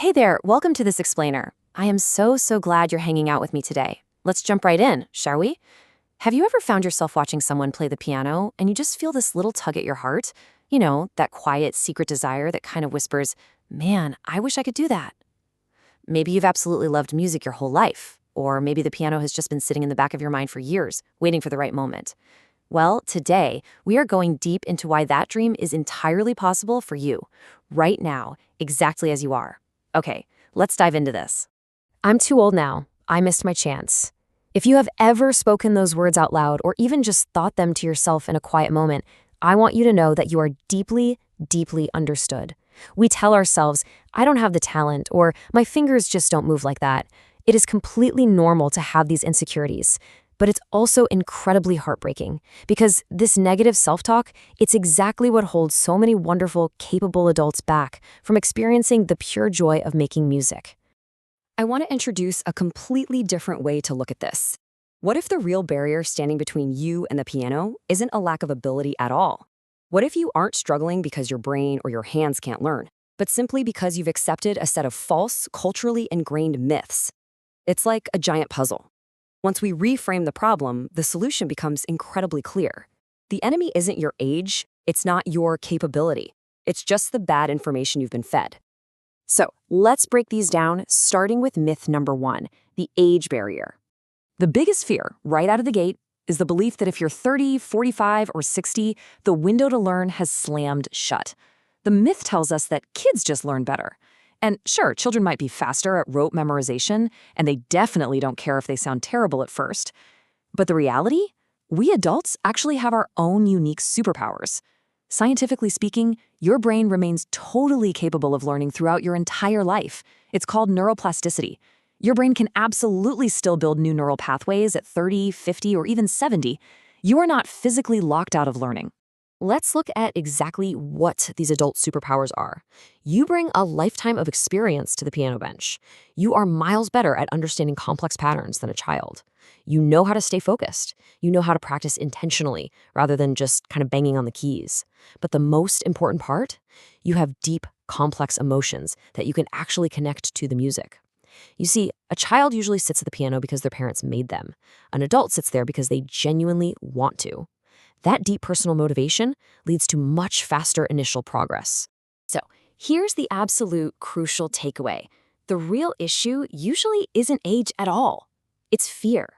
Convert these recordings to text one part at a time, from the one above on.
Hey there, welcome to this explainer. I am so glad you're hanging out with me today. Let's jump right in, shall we? Have you ever found yourself watching someone play the piano and you just feel this little tug at your heart? You know, that quiet, secret desire that kind of whispers, man, I wish I could do that. Maybe you've absolutely loved music your whole life, or maybe the piano has just been sitting in the back of your mind for years, waiting for the right moment. Well, today, we are going deep into why that dream is entirely possible for you, right now, exactly as you are. Okay, let's dive into this. I'm too old now. I missed my chance. If you have ever spoken those words out loud or even just thought them to yourself in a quiet moment, I want you to know that you are deeply understood. We tell ourselves, I don't have the talent, or my fingers just don't move like that. It is completely normal to have these insecurities. But it's also incredibly heartbreaking because this negative self-talk, it's exactly what holds so many wonderful, capable adults back from experiencing the pure joy of making music. I want to introduce a completely different way to look at this. What if the real barrier standing between you and the piano isn't a lack of ability at all? What if you aren't struggling because your brain or your hands can't learn, but simply because you've accepted a set of false, culturally ingrained myths? It's like a giant puzzle. Once we reframe the problem, the solution becomes incredibly clear. The enemy isn't your age, it's not your capability. It's just the bad information you've been fed. So let's break these down, starting with myth number 1, the age barrier. The biggest fear, right out of the gate, is the belief that if you're 30, 45, or 60, the window to learn has slammed shut. The myth tells us that kids just learn better. And sure, children might be faster at rote memorization, and they definitely don't care if they sound terrible at first. But the reality? We adults actually have our own unique superpowers. Scientifically speaking, your brain remains totally capable of learning throughout your entire life. It's called neuroplasticity. Your brain can absolutely still build new neural pathways at 30, 50, or even 70. You are not physically locked out of learning. Let's look at exactly what these adult superpowers are. You bring a lifetime of experience to the piano bench. You are miles better at understanding complex patterns than a child. You know how to stay focused. You know how to practice intentionally rather than just kind of banging on the keys. But the most important part, you have deep, complex emotions that you can actually connect to the music. You see, a child usually sits at the piano because their parents made them. An adult sits there because they genuinely want to. That deep personal motivation leads to much faster initial progress. So here's the absolute crucial takeaway. The real issue usually isn't age at all. It's fear.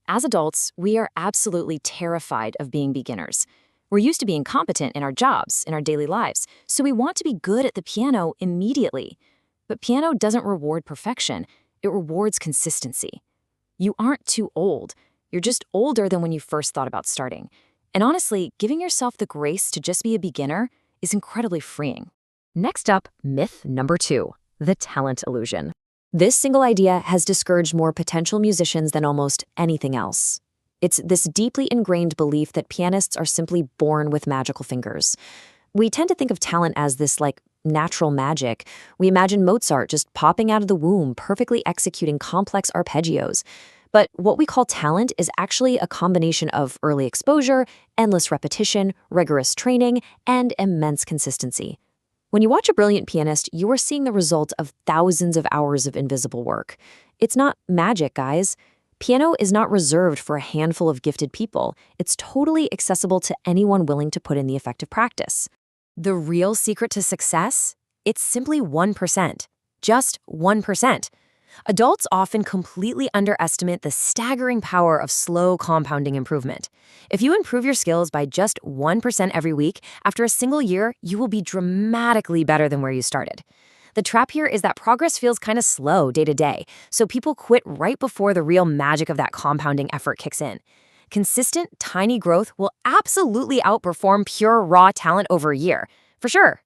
As adults, we are absolutely terrified of being beginners. We're used to being competent in our jobs, in our daily lives, so we want to be good at the piano immediately. But piano doesn't reward perfection, it rewards consistency. You aren't too old. You're just older than when you first thought about starting. And honestly, giving yourself the grace to just be a beginner is incredibly freeing. Next up, myth number 2, the talent illusion. This single idea has discouraged more potential musicians than almost anything else. It's this deeply ingrained belief that pianists are simply born with magical fingers. We tend to think of talent as this, natural magic. We imagine Mozart just popping out of the womb, perfectly executing complex arpeggios. But what we call talent is actually a combination of early exposure, endless repetition, rigorous training, and immense consistency. When you watch a brilliant pianist, you are seeing the result of thousands of hours of invisible work. It's not magic, guys. Piano is not reserved for a handful of gifted people. It's totally accessible to anyone willing to put in the effective practice. The real secret to success? It's simply 1%. Just 1%. Adults often completely underestimate the staggering power of slow compounding improvement. If you improve your skills by just 1% every week, after a single year, you will be dramatically better than where you started. The trap here is that progress feels kind of slow day to day, so people quit right before the real magic of that compounding effort kicks in. Consistent, tiny growth will absolutely outperform pure, raw talent over a year, for sure.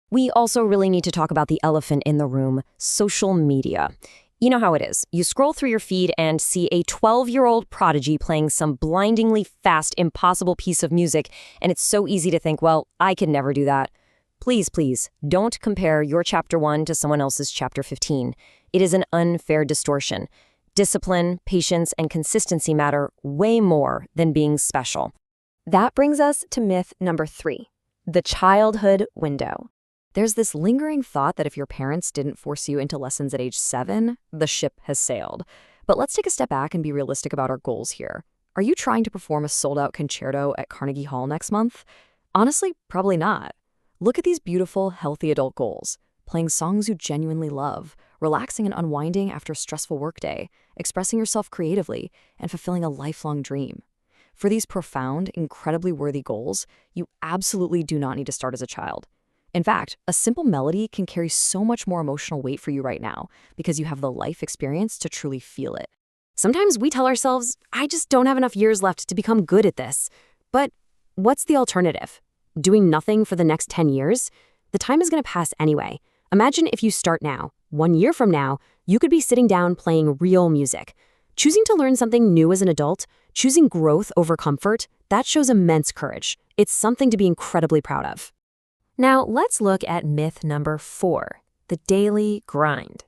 We also really need to talk about the elephant in the room, social media. You know how it is. You scroll through your feed and see a 12-year-old prodigy playing some blindingly fast, impossible piece of music, and it's so easy to think, well, I can never do that. Please, don't compare your chapter 1 to someone else's chapter 15. It is an unfair distortion. Discipline, patience, and consistency matter way more than being special. That brings us to myth number 3, the childhood window. There's this lingering thought that if your parents didn't force you into lessons at age 7, the ship has sailed. But let's take a step back and be realistic about our goals here. Are you trying to perform a sold-out concerto at Carnegie Hall next month? Honestly, probably not. Look at these beautiful, healthy adult goals. Playing songs you genuinely love, relaxing and unwinding after a stressful workday, expressing yourself creatively, and fulfilling a lifelong dream. For these profound, incredibly worthy goals, you absolutely do not need to start as a child. In fact, a simple melody can carry so much more emotional weight for you right now because you have the life experience to truly feel it. Sometimes we tell ourselves, I just don't have enough years left to become good at this. But what's the alternative? Doing nothing for the next 10 years? The time is going to pass anyway. Imagine if you start now. 1 year from now, you could be sitting down playing real music. Choosing to learn something new as an adult, choosing growth over comfort, that shows immense courage. It's something to be incredibly proud of. Now, let's look at myth number 4, the daily grind.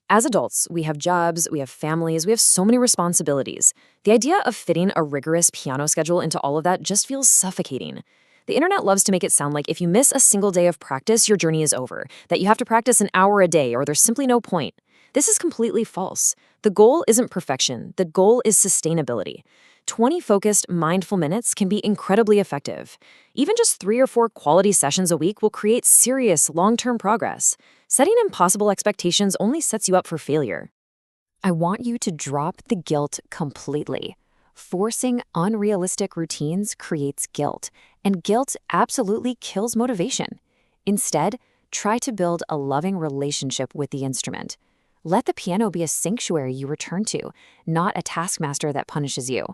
As adults, we have jobs, we have families, we have so many responsibilities. The idea of fitting a rigorous piano schedule into all of that just feels suffocating. The internet loves to make it sound like if you miss a single day of practice, your journey is over, that you have to practice an hour a day or there's simply no point. This is completely false. The goal isn't perfection. The goal is sustainability. 20 focused, mindful minutes can be incredibly effective. Even just 3 or 4 quality sessions a week will create serious, long-term progress. Setting impossible expectations only sets you up for failure. I want you to drop the guilt completely. Forcing unrealistic routines creates guilt, and guilt absolutely kills motivation. Instead, try to build a loving relationship with the instrument. Let the piano be a sanctuary you return to, not a taskmaster that punishes you.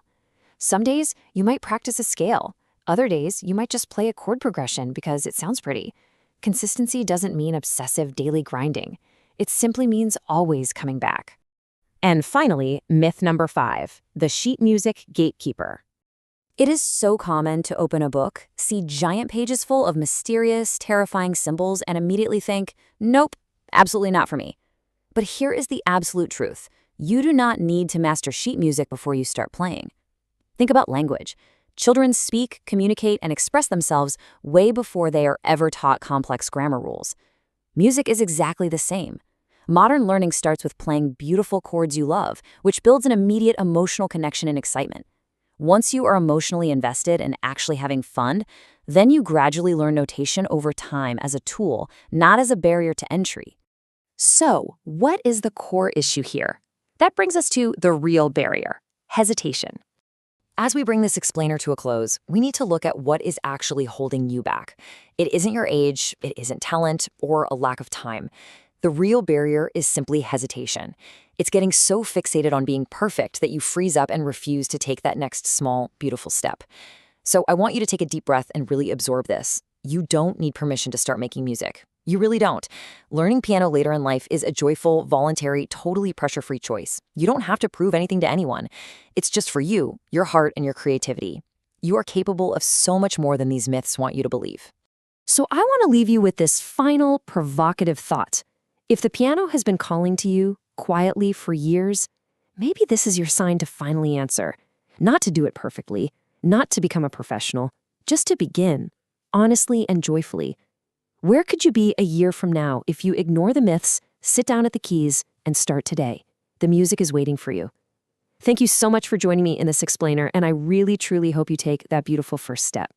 Some days, you might practice a scale. Other days, you might just play a chord progression because it sounds pretty. Consistency doesn't mean obsessive daily grinding. It simply means always coming back. And finally, myth number 5, the sheet music gatekeeper. It is so common to open a book, see giant pages full of mysterious, terrifying symbols, and immediately think, nope, absolutely not for me. But here is the absolute truth. You do not need to master sheet music before you start playing. Think about language. Children speak, communicate, and express themselves way before they are ever taught complex grammar rules. Music is exactly the same. Modern learning starts with playing beautiful chords you love, which builds an immediate emotional connection and excitement. Once you are emotionally invested and actually having fun, then you gradually learn notation over time as a tool, not as a barrier to entry. So, what is the core issue here? That brings us to the real barrier: hesitation. As we bring this explainer to a close, we need to look at what is actually holding you back. It isn't your age, it isn't talent, or a lack of time. The real barrier is simply hesitation. It's getting so fixated on being perfect that you freeze up and refuse to take that next small, beautiful step. So I want you to take a deep breath and really absorb this. You don't need permission to start making music. You really don't. Learning piano later in life is a joyful, voluntary, totally pressure-free choice. You don't have to prove anything to anyone. It's just for you, your heart, and your creativity. You are capable of so much more than these myths want you to believe. So I want to leave you with this final, provocative thought. If the piano has been calling to you quietly for years, maybe this is your sign to finally answer. Not to do it perfectly, not to become a professional, just to begin, honestly and joyfully. Where could you be a year from now if you ignore the myths, sit down at the keys, and start today? The music is waiting for you. Thank you so much for joining me in this explainer, and I really, truly hope you take that beautiful first step.